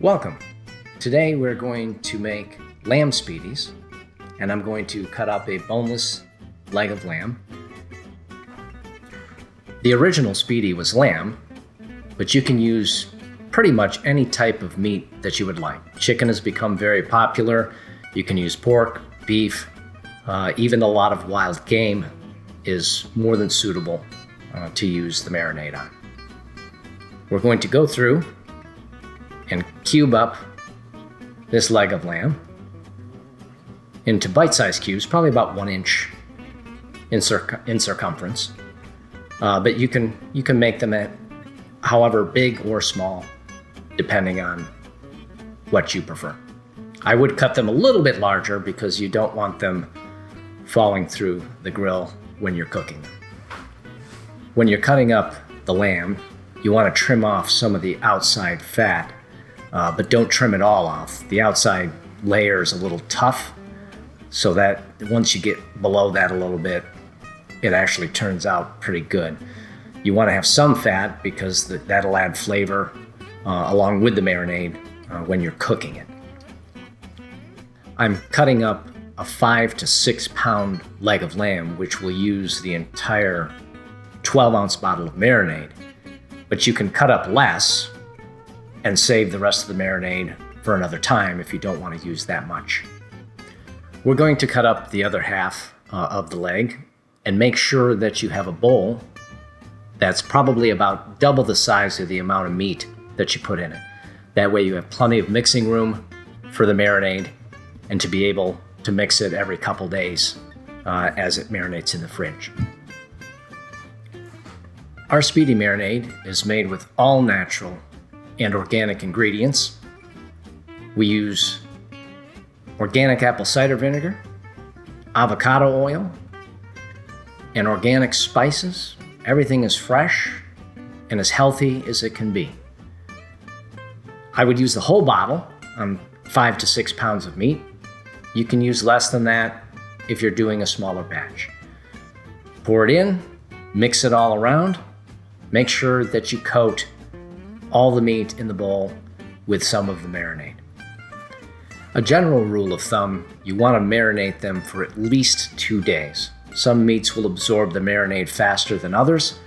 Welcome. Today we're going to make lamb Spiedies, and I'm going to cut up a boneless leg of lamb. The original Spiedie was lamb, but you can use pretty much any type of meat that you would like. Chicken has become very popular. You can use pork, beef, even a lot of wild game is more than suitable to use the marinade on. We're going to go through and cube up this leg of lamb into bite-sized cubes, probably about 1 inch in circumference. But you can make them at however big or small, depending on what you prefer. I would cut them a little bit larger because you don't want them falling through the grill when you're cooking them. When you're cutting up the lamb, you want to trim off some of the outside fat, but don't trim it all off. The outside layer is a little tough, so that once you get below that a little bit, it actually turns out pretty good. You want to have some fat because that'll add flavor along with the marinade when you're cooking it. I'm cutting up a 5 to 6 pound leg of lamb, which will use the entire 12-ounce bottle of marinade, but you can cut up less and save the rest of the marinade for another time if you don't want to use that much. We're going to cut up the other half of the leg and make sure that you have a bowl that's probably about double the size of the amount of meat that you put in it. That way you have plenty of mixing room for the marinade and to be able to mix it every couple days as it marinates in the fridge. Our Spiedie marinade is made with all natural and organic ingredients. We use organic apple cider vinegar, avocado oil, and organic spices. Everything is fresh and as healthy as it can be. I would use the whole bottle on 5 to 6 pounds of meat. You can use less than that if you're doing a smaller batch. Pour it in, mix it all around. Make sure that you coat all the meat in the bowl with some of the marinade. A general rule of thumb, you want to marinate them for at least 2 days. Some meats will absorb the marinade faster than others,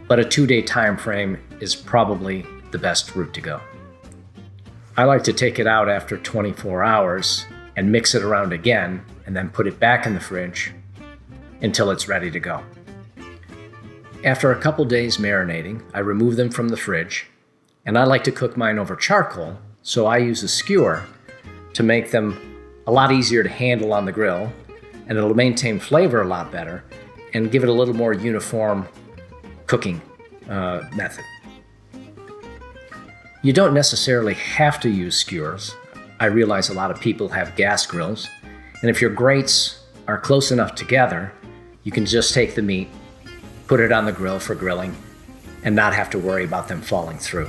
but a 2-day time frame is probably the best route to go. I like to take it out after 24 hours and mix it around again, and then put it back in the fridge until it's ready to go. After a couple days marinating, I remove them from the fridge, and I like to cook mine over charcoal, so I use a skewer to make them a lot easier to handle on the grill, and it'll maintain flavor a lot better and give it a little more uniform cooking method. You don't necessarily have to use skewers. I realize a lot of people have gas grills, and if your grates are close enough together, you can just take the meat, put it on the grill for grilling, and not have to worry about them falling through.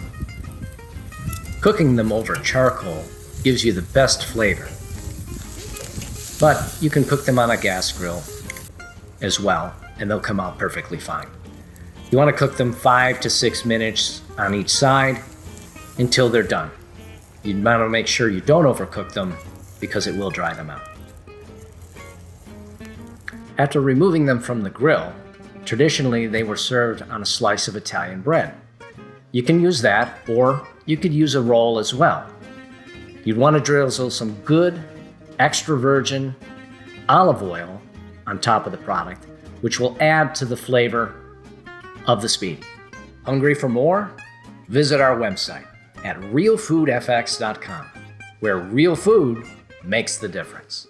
Cooking them over charcoal gives you the best flavor, but you can cook them on a gas grill as well, and they'll come out perfectly fine. You want to cook them 5 to 6 minutes on each side until they're done. You want to make sure you don't overcook them because it will dry them out. After removing them from the grill, traditionally they were served on a slice of Italian bread. You can use that, or you could use a roll as well. You'd want to drizzle some good extra virgin olive oil on top of the product, which will add to the flavor of the Spiedie. Hungry for more? Visit our website at RealFoodFx.com, where real food makes the difference.